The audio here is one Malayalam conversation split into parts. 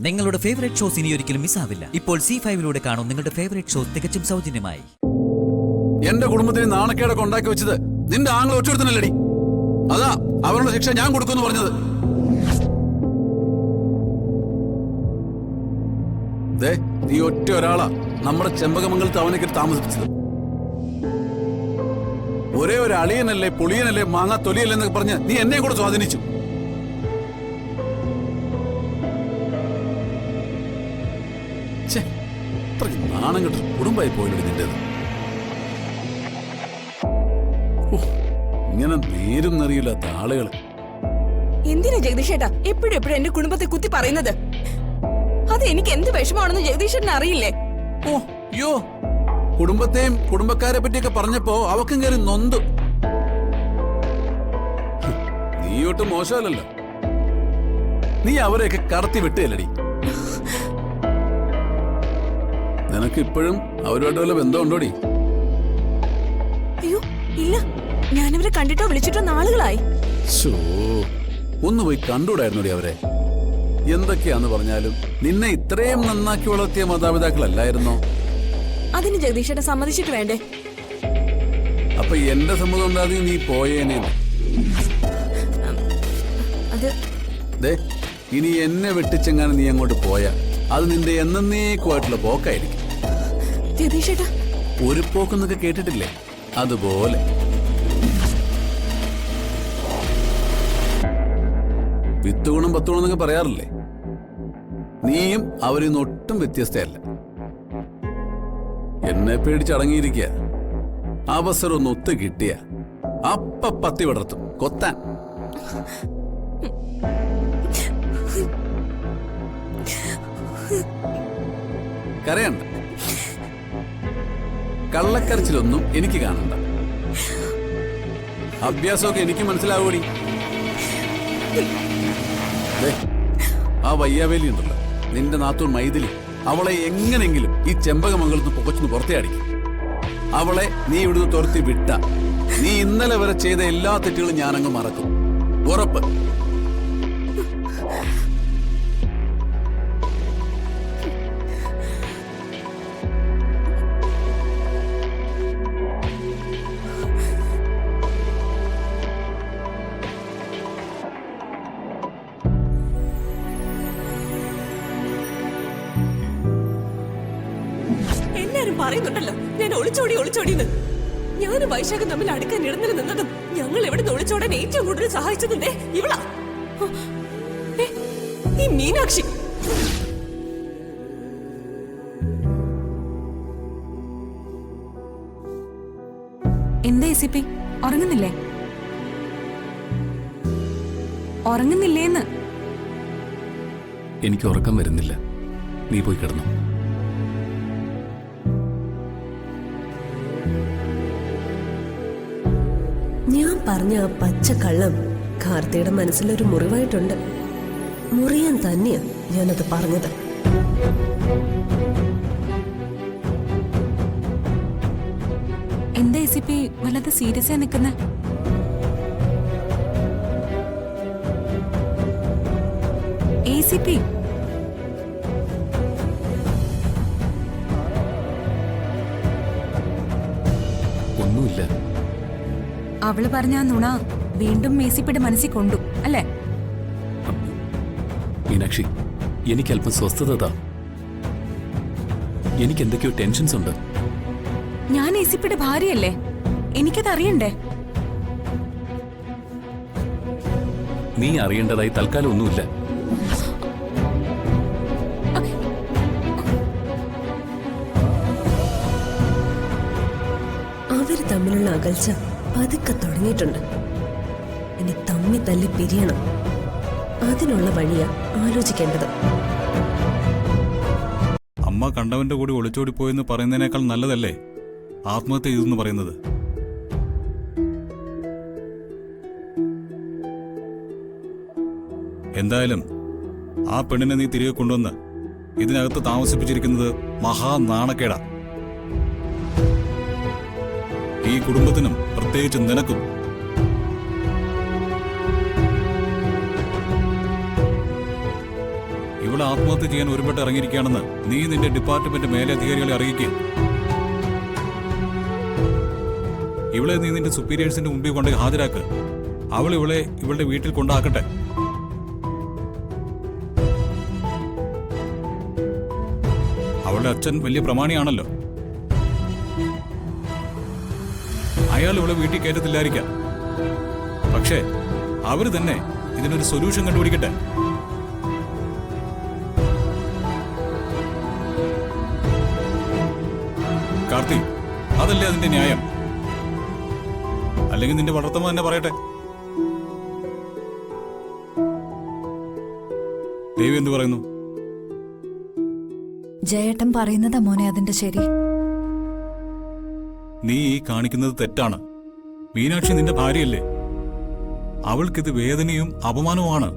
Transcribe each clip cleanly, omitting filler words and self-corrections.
നിങ്ങളുടെ ഫേവറേറ്റ് ഷോസ് ഇനി ഒരിക്കലും മിസ്സാവില്ല. ഇപ്പോൾ C5 കാണും നിങ്ങളുടെ ഫേവറേറ്റ് ഷോസ് തികച്ചും സൗജന്യമായി. എന്റെ കുടുംബത്തിന് നാണക്കേടൊക്കെ ഉണ്ടാക്കി വെച്ചത് നിന്റെ ആംഗ്ല ഒറ്റെടുത്തനല്ലടി. അതാ അവരുടെ ശിക്ഷ ഞാൻ കൊടുക്കുമെന്ന് പറഞ്ഞത്. നീ ഒറ്റ ഒരാളാ നമ്മുടെ ചെമ്പകമംഗലത്ത് അവനൊക്കെ താമസിപ്പിച്ചത്. ഒരേ ഒരു അളിയനല്ലേ പുളിയനല്ലേ മാങ്ങാ തൊലിയല്ലേ എന്നൊക്കെ പറഞ്ഞ് നീ എന്നെ കൂടെ സ്വാധീനിച്ചു. നാണം കെട്ട കുടുംബമായി പോയില്ലേ നിന്റേത്. ഇങ്ങനെ നേരും നിറയില്ലാത്ത ആളുകൾ. എന്തിനാ ജഗദീഷേട്ടാ എപ്പോഴും എന്റെ കുടുംബത്തെ കുത്തി പറയുന്നത്? അത് എനിക്ക് എന്ത് വിഷമാണെന്ന് ജഗദീഷേട്ടന് അറിയില്ലേ? യോ കുടുംബത്തെയും കുടുംബക്കാരെ പറ്റിയൊക്കെ പറഞ്ഞപ്പോ അവക്കും കയറി നൊന്തു. നീയൊട്ടും മോശമല്ലല്ലോ. നീ അവരെയൊക്കെ കടത്തി വിട്ടുകയല്ലടി. നിനക്ക് ഇപ്പോഴും അവരുമായിട്ട് വല്ല ബന്ധമുണ്ടോടി? അയ്യോ ഇല്ല, ഞാനവരെ കണ്ടിട്ടോ വിളിച്ചിട്ടോ നാളുകളായി. ഒന്ന് പോയി കണ്ടുകൂടായിരുന്നോടി അവരെ? എന്തൊക്കെയാന്ന് പറഞ്ഞാലും നിന്നെ ഇത്രയും നന്നാക്കി വളർത്തിയ മാതാപിതാക്കളല്ലായിരുന്നോ? അതിന് ജഗദീഷേട്ടൻ സമ്മതിച്ചിട്ട് വേണ്ടേ? അപ്പൊ എന്റെ സമ്മതം ഉണ്ടാകും നീ പോയേനെ. ഇനി എന്നെ വെട്ടിച്ചെങ്ങാനും നീ അങ്ങോട്ട് പോയാ അത് നിന്റെ എന്നേക്കുമായിട്ടുള്ള പോക്കായിരിക്കും. ഒരു പോക്കെന്നൊക്കെ കേട്ടിട്ടില്ലേ? അതുപോലെ. വിത്ത് ഗുണം 10 ഗുണം എന്നൊക്കെ പറയാറില്ലേ? നീയും അവരിൽ നിന്ന് ഒട്ടും വ്യത്യസ്തയല്ല. എന്നെ പേടിച്ചടങ്ങിയിരിക്കുക. അവസരം ഒന്ന് ഒത്തു കിട്ടിയ അപ്പ പത്തി വിടർത്തും കൊത്താൻ. കരയണ്ട. കള്ളക്കരച്ചിലൊന്നും എനിക്ക് കാണണ്ട. അഭ്യാസമൊക്കെ എനിക്ക് മനസ്സിലാവൂടി. ആ വയ്യാവേലി ഉണ്ടല്ലോ നിന്റെ നാത്തൂർ മൈഥിലി, അവളെ എങ്ങനെങ്കിലും ഈ ചെമ്പകമംഗലത്ത് പൊക്കച്ചു പുറത്തേടിക്കും. അവളെ നീ ഇവിടുന്ന് തുരത്തി വിട്ട നീ ഇന്നലെ വരെ ചെയ്ത എല്ലാ തെറ്റുകളും ഞാനങ്ങ് മറക്കും. ഉറപ്പ്. എല്ലാരും പറയുന്നുണ്ടല്ലോ ഞാൻ ഒളിച്ചോടിന്ന്. ഞാനും വൈശാഖം തമ്മിൽ അടുക്കാൻ ഇടന്നിൽ നിന്നതും ഞങ്ങൾ എവിടെ ഒളിച്ചോടാൻ ഏറ്റവും കൂടുതൽ സഹായിച്ചതിന്റെ ഇവളാ, ഈ മീനാക്ഷി. എന്താ ACP ഉറങ്ങുന്നില്ലേ? ഉറങ്ങുന്നില്ലേന്ന്? എനിക്ക് ഉറക്കം വരുന്നില്ല. നീ പോയി കിടന്നു. ഞാൻ പറഞ്ഞ ആ പച്ചക്കള്ളം കാർത്തിയുടെ മനസ്സിലൊരു മുറിവായിട്ടുണ്ട്. മുറിയാൻ തന്നെയാ ഞാനത് പറഞ്ഞത്. എന്താ ACP വല്ലാതെ സീരിയസ് ആയി നിൽക്കുന്നെ? ACP ഒന്നുമില്ല. അവള് പറഞ്ഞ ആ നുണ വീണ്ടും ACPയുടെ മനസ്സിൽ കൊണ്ടു അല്ലേ? മീനാക്ഷി, എനിക്ക് അല്പം സ്വസ്ഥത. എനിക്ക് എന്തൊക്കെയോ ടെൻഷൻസ് ഉണ്ട്. ഞാൻ ACPയുടെ ഭാര്യയല്ലേ, എനിക്കത് അറിയണ്ടേ? നീ അറിയേണ്ടതായി തൽക്കാലം ഒന്നുമില്ല. അവര് തമ്മിലുള്ള അകൽച്ച പതുക്കെ തുടങ്ങിയിട്ടുണ്ട്. ഇനി തമ്മി തല്ലി പിരിയണം. അതിനുള്ള വഴിയാ ആലോചിക്കേണ്ടത്. അമ്മ കണ്ടവന്റെ കൂടി ഒളിച്ചോടിപ്പോയെന്ന് പറയുന്നതിനേക്കാൾ നല്ലതല്ലേ ആത്മഹത്യ ചെയ്തെന്ന് പറയുന്നത്? എന്തായാലും ആ പെണ്ണിനെ നീ തിരികെ കൊണ്ടുവന്ന് ഇതിനകത്ത് താമസിപ്പിച്ചിരിക്കുന്നത് മഹാനാണക്കേടാ. ഈ കുടുംബത്തിനും പ്രത്യേകിച്ച് നിനക്കും. ഇവിടെ ആത്മഹത്യ ചെയ്യാൻ ഒരുപെട്ട് ഇറങ്ങിയിരിക്കുകയാണെന്ന് നീ നിന്റെ ഡിപ്പാർട്ട്മെന്റ് മേലധികാരികളെ അറിയിക്കുക. ഇവളെ നീ നിന്റെ സുപ്പീരിയേഴ്സിന്റെ മുമ്പിൽ കൊണ്ട് ഹാജരാക്ക്. അവൾ ഇവളുടെ വീട്ടിൽ കൊണ്ടാക്കട്ടെ. അവളുടെ അച്ഛൻ വലിയ പ്രമാണിയാണല്ലോ. അയാൾ ഇവളെ വീട്ടിൽ കയറ്റത്തില്ലായിരിക്കാം. പക്ഷേ അവര് തന്നെ ഇതിനൊരു സൊല്യൂഷൻ കണ്ടുപിടിക്കട്ടെ. കാർത്തി, അതല്ലേ അതിന്റെ ന്യായം? അല്ലെങ്കിൽ നിന്റെ വളർത്തമ്മ തന്നെ പറയട്ടെ. ദേവി എന്തു പറയുന്നു? ജയേട്ടൻ പറയുന്നതാ മോനെ അതിന്റെ ശരി. നീ ഈ കാണിക്കുന്നത് തെറ്റാണ്. മീനാക്ഷി നിന്റെ ഭാര്യയല്ലേ? അവൾക്കിത് വേദനയും അപമാനവുമാണ്.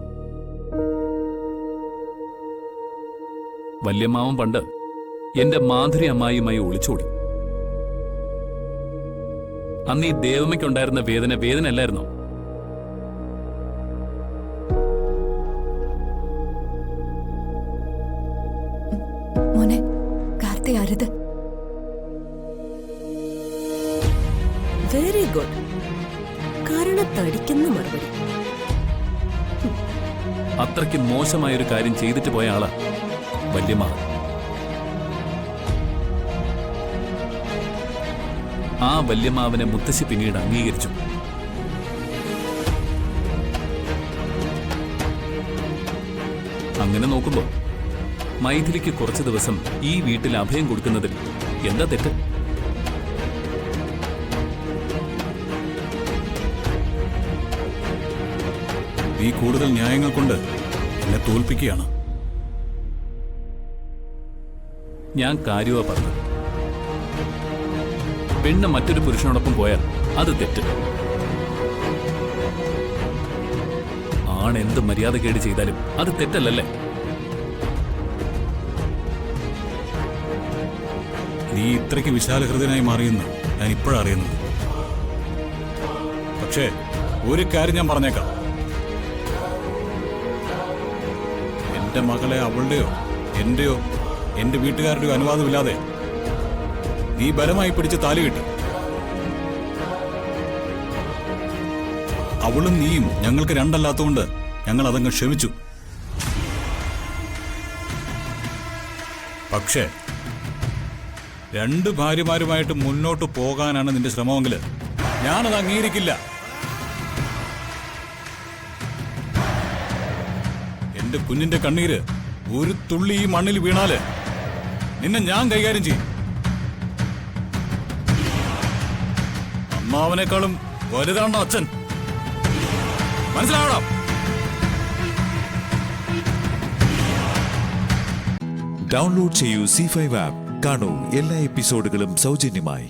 വല്യമ്മാവൻ പണ്ട് എന്റെ മാധുരി അമ്മായിയുമായി ഒളിച്ചോടി. അന്ന് ഈ ദേവമ്മയ്ക്കുണ്ടായിരുന്ന വേദന അല്ലായിരുന്നോ? മോനെ, കാർത്തി അരുത്. Very good. കാരണത്തടിക്കുന്ന മറുപടി. അത്രയ്ക്ക് മോശമായൊരു കാര്യം ചെയ്തിട്ട് പോയ ആളാ വല്യമ്മാവൻ. ആ വല്യമ്മാവനെ മുത്തശ്ശി പിന്നീട് അംഗീകരിച്ചു. അങ്ങനെ നോക്കുമ്പോ മൈഥിലിക്ക് കുറച്ചു ദിവസം ഈ വീട്ടിൽ അഭയം കൊടുക്കുന്നതിൽ എന്താ തെറ്റ്? നീ കൂടുതൽ ന്യായങ്ങൾ കൊണ്ട് എന്നെ തോൽപ്പിക്കുകയാണ്. ഞാൻ കാര്യമാ പറഞ്ഞത്. പെണ്ണ് മറ്റൊരു പുരുഷനോടൊപ്പം പോയാൽ അത് തെറ്റ്. ആണെന്ത് മര്യാദക്കേട് ചെയ്താലും അത് തെറ്റല്ലല്ലേ? നീ ഇത്രയ്ക്ക് വിശാലഹൃദയനായി മാറിയെന്ന് ഞാൻ ഇപ്പോഴറിയുന്നു. പക്ഷേ ഒരു കാര്യം ഞാൻ പറഞ്ഞേക്കാം. എന്റെ മകളെ അവളുടെയോ എന്റെയോ എന്റെ വീട്ടുകാരുടെയോ അനുവാദമില്ലാതെ നീ ബലമായി പിടിച്ച് താലി കിട്ടും. അവളും നീയും ഞങ്ങൾക്ക് രണ്ടല്ലാത്തതുകൊണ്ട് ഞങ്ങൾ അതങ്ങ് ക്ഷമിച്ചു. പക്ഷേ രണ്ട് ഭാര്യമാരുമായിട്ട് മുന്നോട്ട് പോകാനാണ് നിന്റെ ശ്രമമെങ്കിൽ ഞാനത് അംഗീകരിക്കില്ല. എന്റെ കുഞ്ഞിന്റെ കണ്ണീര് ഒരു തുള്ളി ഈ മണ്ണിൽ വീണാല് നിന്നെ ഞാൻ കൈകാര്യം ചെയ്യും. അമ്മാവനേക്കാളും വലുതാണ് അച്ഛൻ. മനസ്സിലാവണം. ഡൗൺലോഡ് ചെയ്യൂ C5 ആപ്പ്. കാണൂ എല്ലാ എപ്പിസോഡുകളും സൗജന്യമായി.